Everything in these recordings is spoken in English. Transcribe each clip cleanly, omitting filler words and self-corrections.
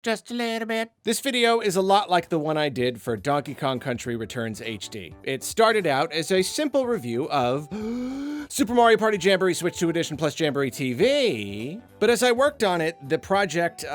Just a little bit. This video is a lot like the one I did for Donkey Kong Country Returns HD. It started out as a simple review of Super Mario Party Jamboree Switch 2 Edition plus Jamboree TV, but as I worked on it, the project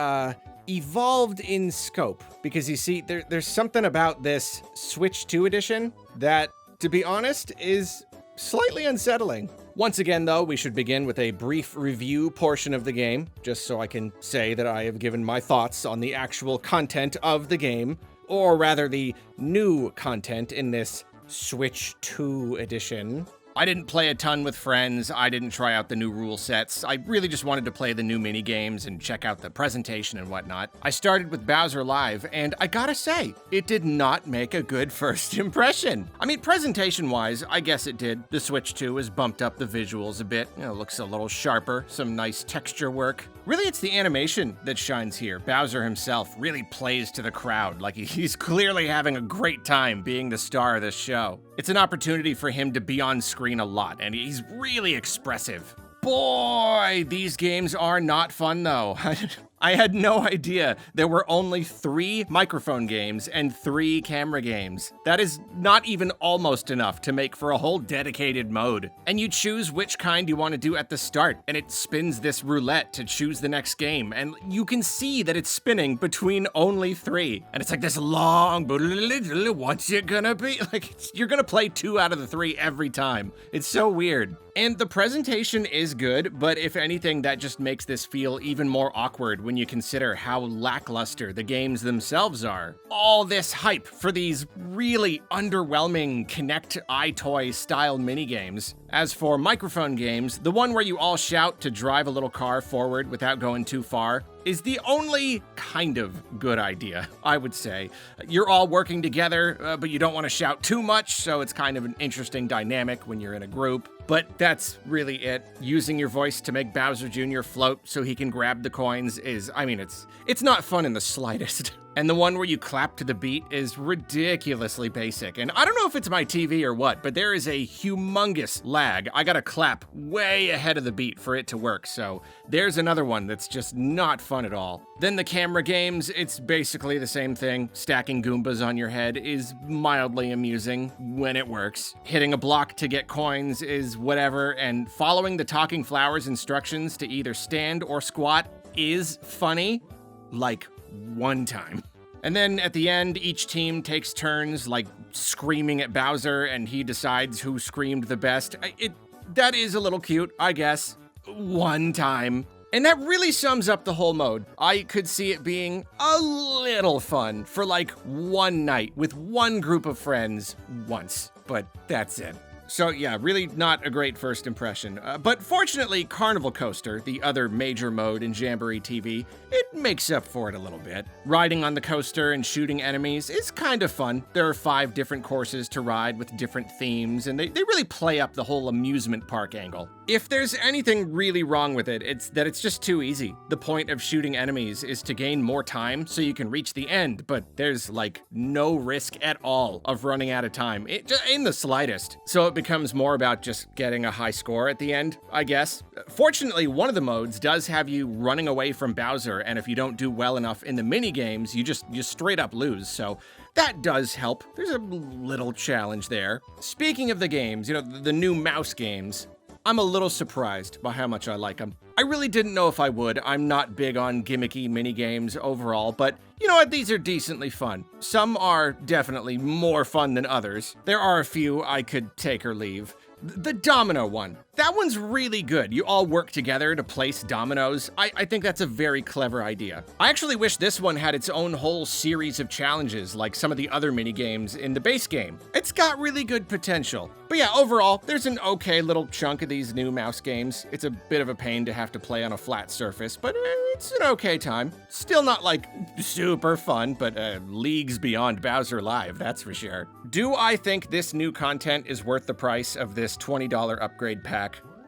evolved in scope, because you see, there's something about this Switch 2 Edition that, to be honest, is slightly unsettling. Once again, though, we should begin with a brief review portion of the game, just so I can say that I have given my thoughts on the actual content of the game, or rather the new content in this Switch 2 edition. I didn't play a ton with friends, I didn't try out the new rule sets, I really just wanted to play the new mini-games and check out the presentation and whatnot. I started with Bowser Live, and I gotta say, it did not make a good first impression. I mean, presentation-wise, I guess it did. The Switch 2 has bumped up the visuals a bit, looks a little sharper, some nice texture work. Really, it's the animation that shines here. Bowser himself really plays to the crowd, like he's clearly having a great time being the star of this show. It's an opportunity for him to be on screen a lot, and he's really expressive. Boy, these games are not fun though. I had no idea there were only 3 microphone games and 3 camera games. That is not even almost enough to make for a whole dedicated mode. And you choose which kind you want to do at the start, and it spins this roulette to choose the next game, and you can see that it's spinning between only 3. And it's like this long, what's it gonna be? Like, you're gonna play 2 out of the 3 every time. It's so weird. And the presentation is good, but if anything, that just makes this feel even more awkward when you consider how lackluster the games themselves are. All this hype for these really underwhelming Kinect iToy style minigames. As for microphone games, the one where you all shout to drive a little car forward without going too far is the only kind of good idea, I would say. You're all working together, but you don't want to shout too much, so it's kind of an interesting dynamic when you're in a group. But that's really it. Using your voice to make Bowser Jr. float so he can grab the coins is, it's not fun in the slightest. And the one where you clap to the beat is ridiculously basic. And I don't know if it's my TV or what, but there is a humongous lag. I gotta clap way ahead of the beat for it to work, so there's another one that's just not fun at all. Then the camera games, it's basically the same thing. Stacking Goombas on your head is mildly amusing when it works. Hitting a block to get coins is whatever, and following the Talking Flowers instructions to either stand or squat is funny, like one time. And then at the end, each team takes turns, like, screaming at Bowser, and he decides who screamed the best. That is a little cute, I guess. One time. And that really sums up the whole mode. I could see it being a little fun for like one night with one group of friends once, but that's it. So yeah, really not a great first impression. But fortunately, Carnival Coaster, the other major mode in Jamboree TV, it makes up for it a little bit. Riding on the coaster and shooting enemies is kind of fun. There are 5 different courses to ride with different themes, and they really play up the whole amusement park angle. If there's anything really wrong with it, it's that it's just too easy. The point of shooting enemies is to gain more time so you can reach the end, but there's like no risk at all of running out of time, in the slightest. So it becomes more about just getting a high score at the end, I guess. Fortunately, one of the modes does have you running away from Bowser, and if you don't do well enough in the mini games, you straight up lose, so that does help. There's a little challenge there. Speaking of the games, the new mouse games, I'm a little surprised by how much I like them. I really didn't know if I would. I'm not big on gimmicky minigames overall, but you know what? These are decently fun. Some are definitely more fun than others. There are a few I could take or leave. The domino one. That one's really good. You all work together to place dominoes. I think that's a very clever idea. I actually wish this one had its own whole series of challenges like some of the other minigames in the base game. It's got really good potential. But yeah, overall, there's an okay little chunk of these new mouse games. It's a bit of a pain to have to play on a flat surface, but it's an okay time. Still not like super fun, but leagues beyond Bowser Live, that's for sure. Do I think this new content is worth the price of this $20 upgrade pack?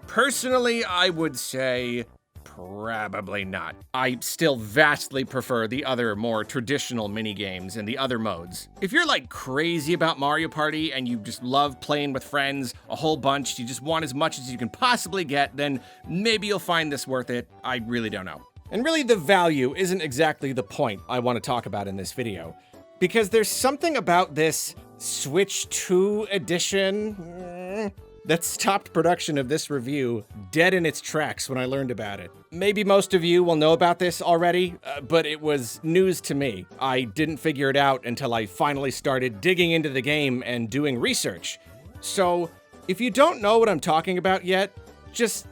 Personally, I would say probably not. I still vastly prefer the other more traditional minigames and the other modes. If you're like crazy about Mario Party and you just love playing with friends a whole bunch, you just want as much as you can possibly get, then maybe you'll find this worth it. I really don't know. And really, the value isn't exactly the point I want to talk about in this video, because there's something about this Switch 2 edition that stopped production of this review dead in its tracks when I learned about it. Maybe most of you will know about this already, but it was news to me. I didn't figure it out until I finally started digging into the game and doing research. So, if you don't know what I'm talking about yet, just...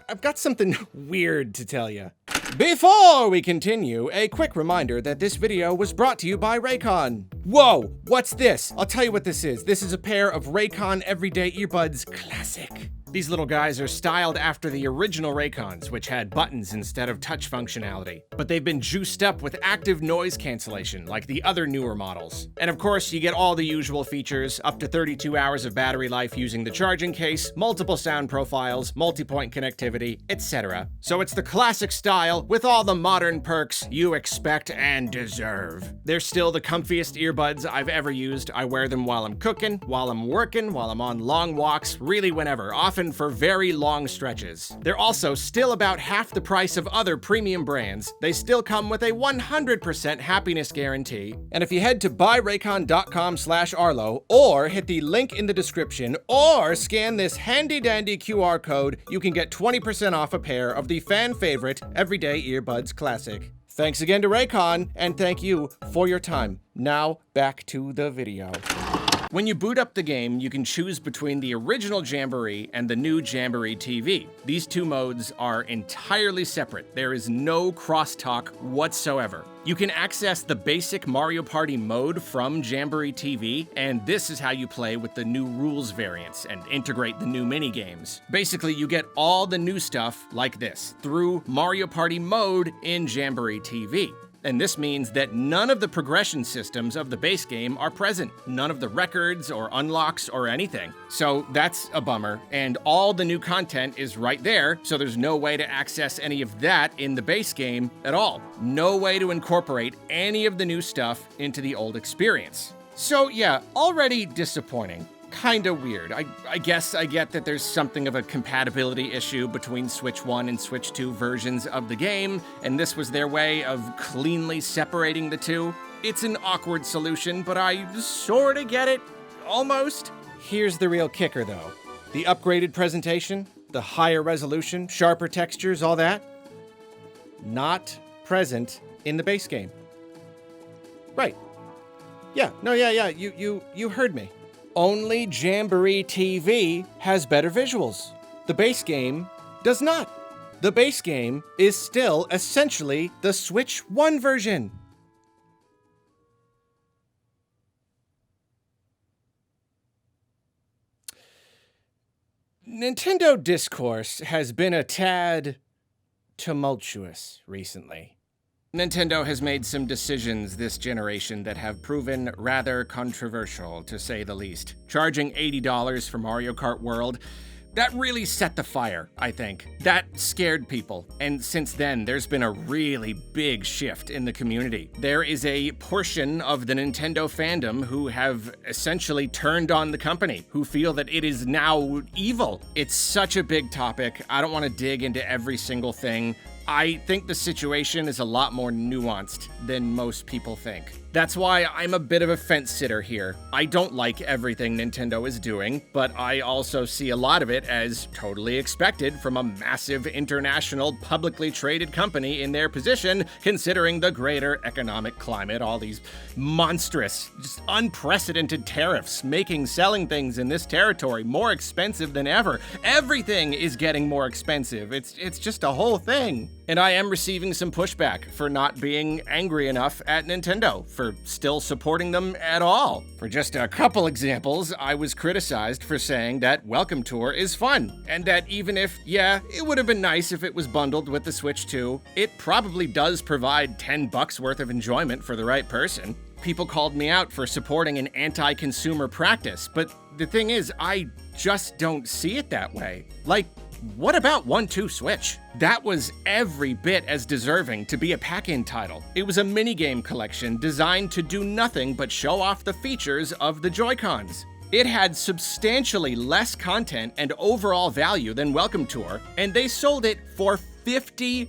I've got something weird to tell you. Before we continue, a quick reminder that this video was brought to you by Raycon. Whoa, what's this? I'll tell you what this is. This is a pair of Raycon Everyday Earbuds Classic. These little guys are styled after the original Raycons, which had buttons instead of touch functionality. But they've been juiced up with active noise cancellation, like the other newer models. And of course, you get all the usual features, up to 32 hours of battery life using the charging case, multiple sound profiles, multi-point connectivity, etc. So it's the classic style with all the modern perks you expect and deserve. They're still the comfiest earbuds I've ever used. I wear them while I'm cooking, while I'm working, while I'm on long walks, really whenever, often for very long stretches. They're also still about half the price of other premium brands. They still come with a 100% happiness guarantee. And if you head to buyraycon.com/Arlo or hit the link in the description or scan this handy dandy QR code, you can get 20% off a pair of the fan favorite Everyday Earbuds Classic. Thanks again to Raycon, and thank you for your time. Now back to the video. When you boot up the game, you can choose between the original Jamboree and the new Jamboree TV. These two modes are entirely separate. There is no crosstalk whatsoever. You can access the basic Mario Party mode from Jamboree TV, and this is how you play with the new rules variants and integrate the new minigames. Basically, you get all the new stuff like this through Mario Party mode in Jamboree TV. And this means that none of the progression systems of the base game are present. None of the records or unlocks or anything. So that's a bummer. And all the new content is right there, so there's no way to access any of that in the base game at all. No way to incorporate any of the new stuff into the old experience. So yeah, already disappointing. Kinda weird. I guess I get that there's something of a compatibility issue between Switch 1 and Switch 2 versions of the game, and this was their way of cleanly separating the two. It's an awkward solution, but I sorta get it. Almost. Here's the real kicker, though. The upgraded presentation, the higher resolution, sharper textures, all that, not present in the base game. Right. Yeah, you heard me. Only Jamboree TV has better visuals. The base game does not. The base game is still essentially the Switch 1 version. Nintendo discourse has been a tad tumultuous recently. Nintendo has made some decisions this generation that have proven rather controversial, to say the least. Charging $80 for Mario Kart World, that really set the fire, I think. That scared people, and since then, there's been a really big shift in the community. There is a portion of the Nintendo fandom who have essentially turned on the company, who feel that it is now evil. It's such a big topic. I don't want to dig into every single thing. I think the situation is a lot more nuanced than most people think. That's why I'm a bit of a fence sitter here. I don't like everything Nintendo is doing, but I also see a lot of it as totally expected from a massive international publicly traded company in their position, considering the greater economic climate, all these monstrous, just unprecedented tariffs, making selling things in this territory more expensive than ever. Everything is getting more expensive. It's just a whole thing. And I am receiving some pushback for not being angry enough at Nintendo, for still supporting them at all. For just a couple examples, I was criticized for saying that Welcome Tour is fun, and that even if, yeah, it would have been nice if it was bundled with the Switch 2, it probably does provide $10 worth of enjoyment for the right person. People called me out for supporting an anti-consumer practice, but the thing is, I just don't see it that way. Like, what about 1-2 Switch? That was every bit as deserving to be a pack-in title. It was a minigame collection designed to do nothing but show off the features of the Joy-Cons. It had substantially less content and overall value than Welcome Tour, and they sold it for $50.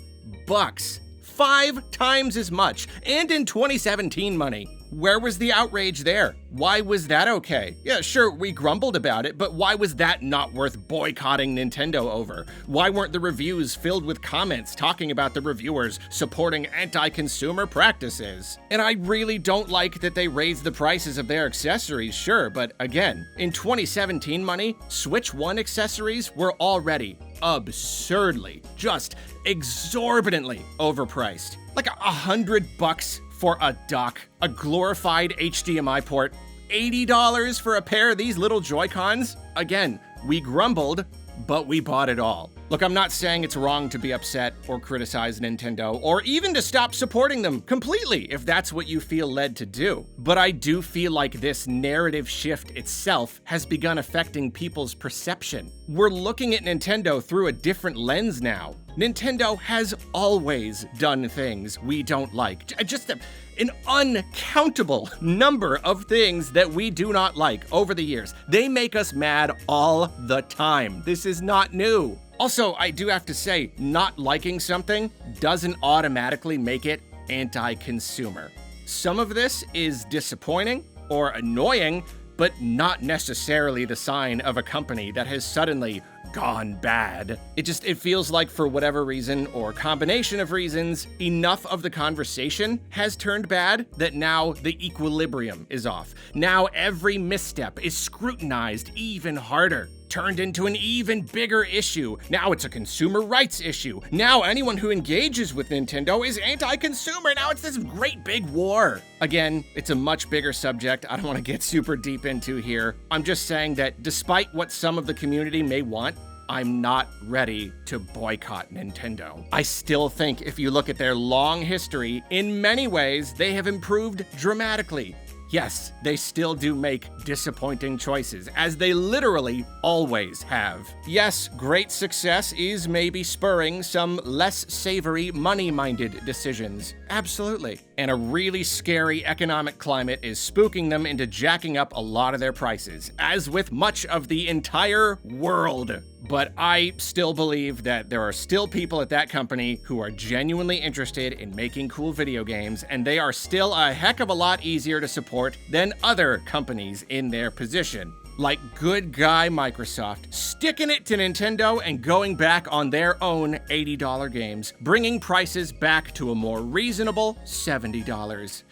5 times as much, and in 2017 money. Where was the outrage there? Why was that okay? Yeah, sure, we grumbled about it, but why was that not worth boycotting Nintendo over? Why weren't the reviews filled with comments talking about the reviewers supporting anti-consumer practices? And I really don't like that they raised the prices of their accessories, sure, but again, in 2017 money, Switch 1 accessories were already absurdly, just exorbitantly overpriced. Like $100 for a dock, a glorified HDMI port, $80 for a pair of these little Joy-Cons. Again, we grumbled, but we bought it all. Look, I'm not saying it's wrong to be upset or criticize Nintendo, or even to stop supporting them completely if that's what you feel led to do. But I do feel like this narrative shift itself has begun affecting people's perception. We're looking at Nintendo through a different lens now. Nintendo has always done things we don't like. Just an uncountable number of things that we do not like over the years. They make us mad all the time. This is not new. Also, I do have to say, not liking something doesn't automatically make it anti-consumer. Some of this is disappointing or annoying, but not necessarily the sign of a company that has suddenly gone bad. It feels like for whatever reason or combination of reasons, enough of the conversation has turned bad that now the equilibrium is off. Now every misstep is scrutinized even harder, turned into an even bigger issue. Now it's a consumer rights issue. Now anyone who engages with Nintendo is anti-consumer. Now it's this great big war. Again, it's a much bigger subject I don't want to get super deep into here. I'm just saying that despite what some of the community may want, I'm not ready to boycott Nintendo. I still think if you look at their long history, in many ways, they have improved dramatically. Yes, they still do make disappointing choices, as they literally always have. Yes, great success is maybe spurring some less savory, money-minded decisions. Absolutely. And a really scary economic climate is spooking them into jacking up a lot of their prices, as with much of the entire world. But I still believe that there are still people at that company who are genuinely interested in making cool video games, and they are still a heck of a lot easier to support than other companies in their position. Like good guy Microsoft, sticking it to Nintendo and going back on their own $80 games, bringing prices back to a more reasonable $70.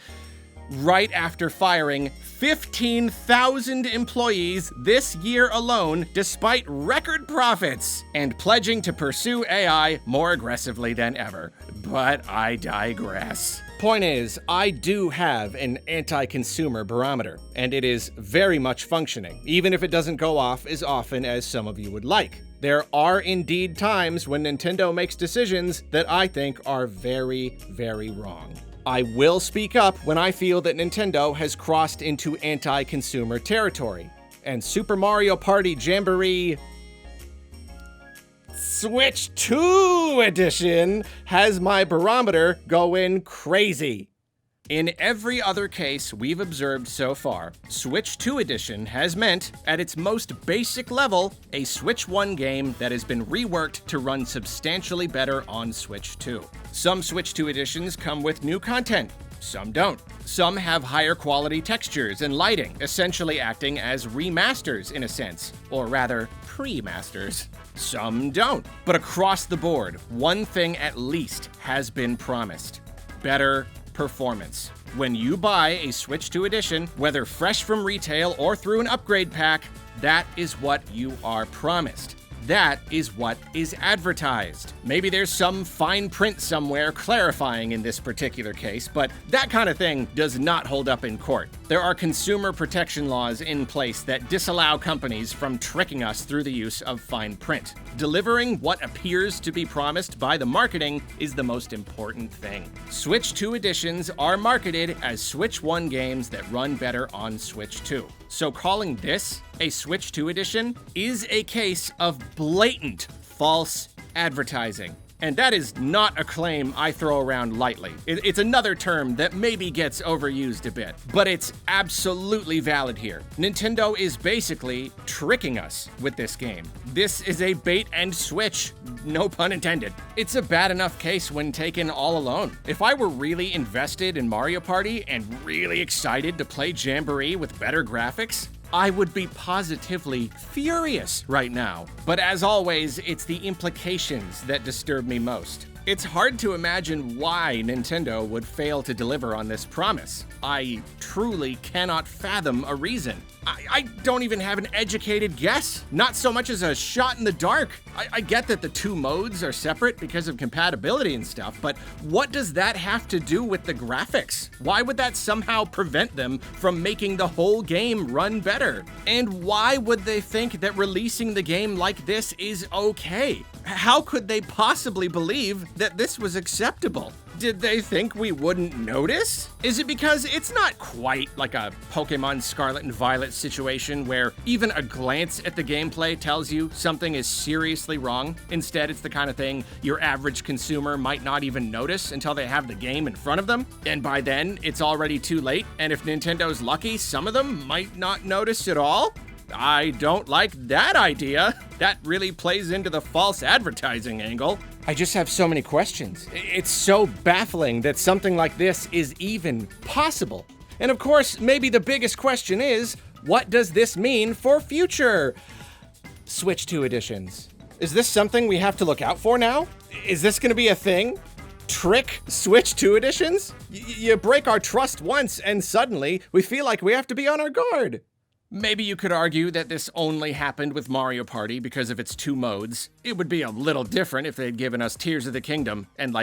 Right after firing 15,000 employees this year alone, despite record profits, and pledging to pursue AI more aggressively than ever. But I digress. Point is, I do have an anti-consumer barometer, and it is very much functioning, even if it doesn't go off as often as some of you would like. There are indeed times when Nintendo makes decisions that I think are very, very wrong. I will speak up when I feel that Nintendo has crossed into anti-consumer territory, and Super Mario Party Jamboree Switch 2 Edition has my barometer going crazy. In every other case we've observed so far, Switch 2 Edition has meant, at its most basic level, a Switch 1 game that has been reworked to run substantially better on Switch 2. Some Switch 2 Editions come with new content, some don't. Some have higher quality textures and lighting, essentially acting as remasters in a sense, or rather, pre-masters. Some don't. But across the board, one thing at least has been promised: better performance. When you buy a Switch 2 Edition, whether fresh from retail or through an upgrade pack, that is what you are promised. That is what is advertised. Maybe there's some fine print somewhere clarifying in this particular case, but that kind of thing does not hold up in court. There are consumer protection laws in place that disallow companies from tricking us through the use of fine print. Delivering what appears to be promised by the marketing is the most important thing. Switch 2 Editions are marketed as Switch 1 games that run better on Switch 2. So calling this a Switch 2 Edition is a case of blatant false advertising. And that is not a claim I throw around lightly. It's another term that maybe gets overused a bit, but it's absolutely valid here. Nintendo is basically tricking us with this game. This is a bait and switch, no pun intended. It's a bad enough case when taken all alone. If I were really invested in Mario Party and really excited to play Jamboree with better graphics, I would be positively furious right now. But as always, it's the implications that disturb me most. It's hard to imagine why Nintendo would fail to deliver on this promise. I truly cannot fathom a reason. I don't even have an educated guess, not so much as a shot in the dark. I get that the two modes are separate because of compatibility and stuff, but what does that have to do with the graphics? Why would that somehow prevent them from making the whole game run better? And why would they think that releasing the game like this is okay? How could they possibly believe that this was acceptable? Did they think we wouldn't notice? Is it because it's not quite like a Pokemon Scarlet and Violet situation where even a glance at the gameplay tells you something is seriously wrong? Instead, it's the kind of thing your average consumer might not even notice until they have the game in front of them. And by then, it's already too late. And if Nintendo's lucky, some of them might not notice at all? I don't like that idea. That really plays into the false advertising angle. I just have so many questions. It's so baffling that something like this is even possible. And of course, maybe the biggest question is, what does this mean for future Switch 2 editions? Is this something we have to look out for now? Is this gonna be a thing? Trick Switch 2 editions? You break our trust once and suddenly we feel like we have to be on our guard. Maybe you could argue that this only happened with Mario Party because of its two modes. It would be a little different if they'd given us Tears of the Kingdom and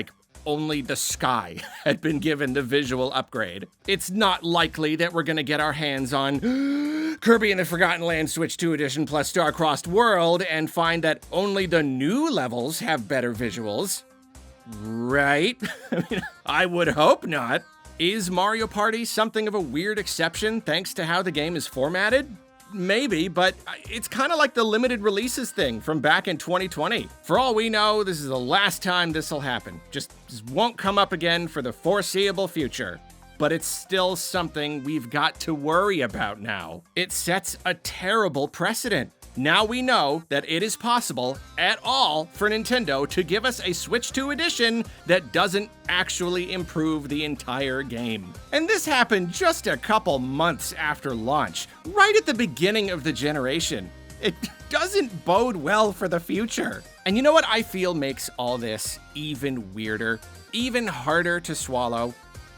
only the sky had been given the visual upgrade. It's not likely that we're gonna get our hands on Kirby and the Forgotten Land Switch 2 Edition plus Star-Crossed World and find that only the new levels have better visuals. Right? I would hope not. Is Mario Party something of a weird exception thanks to how the game is formatted? Maybe, but it's kind of like the limited releases thing from back in 2020. For all we know, this is the last time this will happen. Just won't come up again for the foreseeable future. But it's still something we've got to worry about now. It sets a terrible precedent. Now we know that it is possible at all for Nintendo to give us a Switch 2 edition that doesn't actually improve the entire game. And this happened just a couple months after launch, right at the beginning of the generation. It doesn't bode well for the future. And you know what I feel makes all this even weirder, even harder to swallow?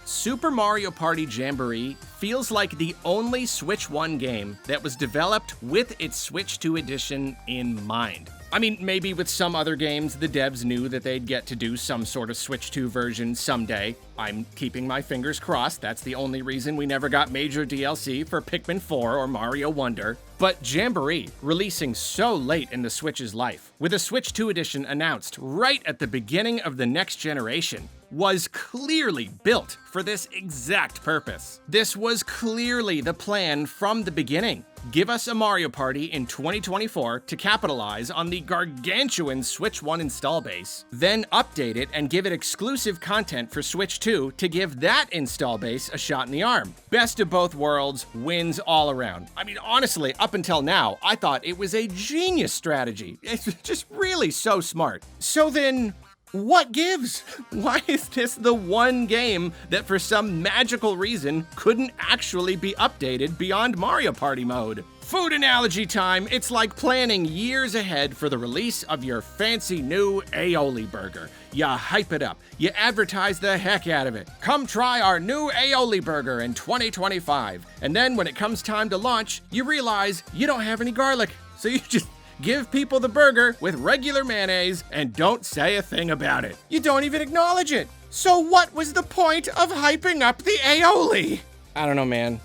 Super Mario Party Jamboree feels like the only Switch 1 game that was developed with its Switch 2 edition in mind. I mean, maybe with some other games, the devs knew that they'd get to do some sort of Switch 2 version someday. I'm keeping my fingers crossed. That's the only reason we never got major DLC for Pikmin 4 or Mario Wonder. But Jamboree, releasing so late in the Switch's life, with a Switch 2 edition announced right at the beginning of the next generation, was clearly built for this exact purpose. This was clearly the plan from the beginning. Give us a Mario Party in 2024 to capitalize on the gargantuan Switch 1 install base, then update it and give it exclusive content for Switch 2 to give that install base a shot in the arm. Best of both worlds, wins all around. I mean, honestly, up until now, I thought it was a genius strategy. It's just really so smart. So then, what gives? Why is this the one game that for some magical reason couldn't actually be updated beyond Mario Party mode? Food analogy time. It's like planning years ahead for the release of your fancy new aioli burger. You hype it up. You advertise the heck out of it. Come try our new aioli burger in 2025. And then when it comes time to launch, you realize you don't have any garlic. So you just give people the burger with regular mayonnaise and don't say a thing about it. You don't even acknowledge it. So what was the point of hyping up the aioli? I don't know, man.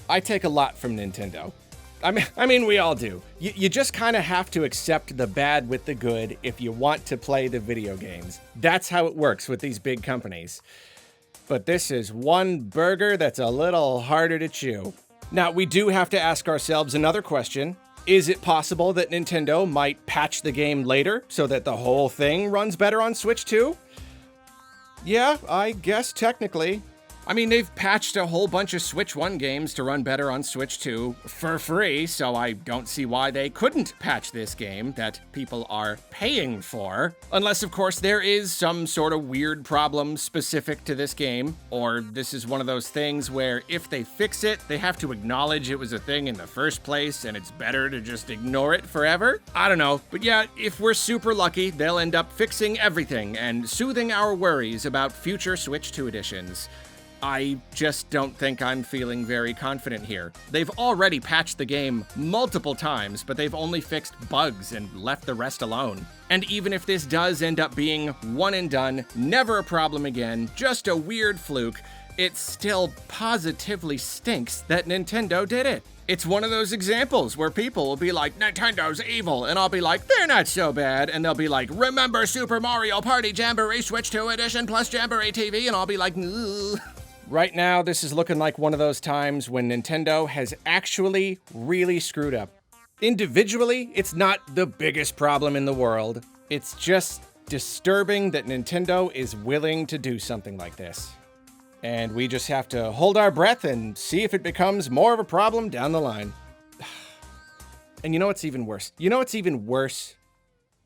I take a lot from Nintendo. I mean, we all do. You just kind of have to accept the bad with the good if you want to play the video games. That's how it works with these big companies. But this is one burger that's a little harder to chew. Now, we do have to ask ourselves another question. Is it possible that Nintendo might patch the game later so that the whole thing runs better on Switch 2? Yeah, I guess technically. I mean, they've patched a whole bunch of Switch 1 games to run better on Switch 2 for free, so I don't see why they couldn't patch this game that people are paying for. Unless, of course, there is some sort of weird problem specific to this game, or this is one of those things where if they fix it, they have to acknowledge it was a thing in the first place, and it's better to just ignore it forever. I don't know, but yeah, if we're super lucky, they'll end up fixing everything and soothing our worries about future Switch 2 editions. I just don't think I'm feeling very confident here. They've already patched the game multiple times, but they've only fixed bugs and left the rest alone. And even if this does end up being one and done, never a problem again, just a weird fluke, it still positively stinks that Nintendo did it. It's one of those examples where people will be like, Nintendo's evil, and I'll be like, they're not so bad, and they'll be like, remember Super Mario Party Jamboree Switch 2 Edition plus Jamboree TV, and I'll be like, ugh. Right now, this is looking like one of those times when Nintendo has actually really screwed up. Individually, it's not the biggest problem in the world. It's just disturbing that Nintendo is willing to do something like this. And we just have to hold our breath and see if it becomes more of a problem down the line. And you know what's even worse? You know what's even worse?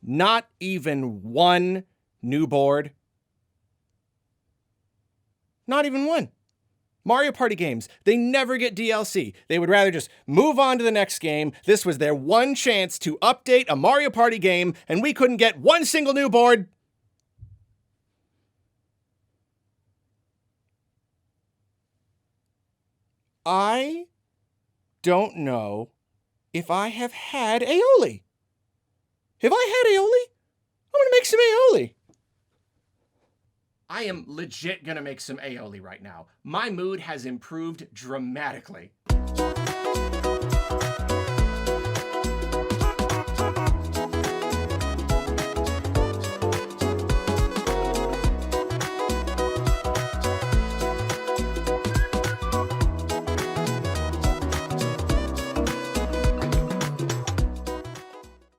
Not even one new board. Not even one. Mario Party games, they never get DLC. They would rather just move on to the next game. This was their one chance to update a Mario Party game, and we couldn't get one single new board. I don't know if I have had aioli. Have I had aioli? I'm gonna make some aioli. I am legit gonna make some aioli right now. My mood has improved dramatically.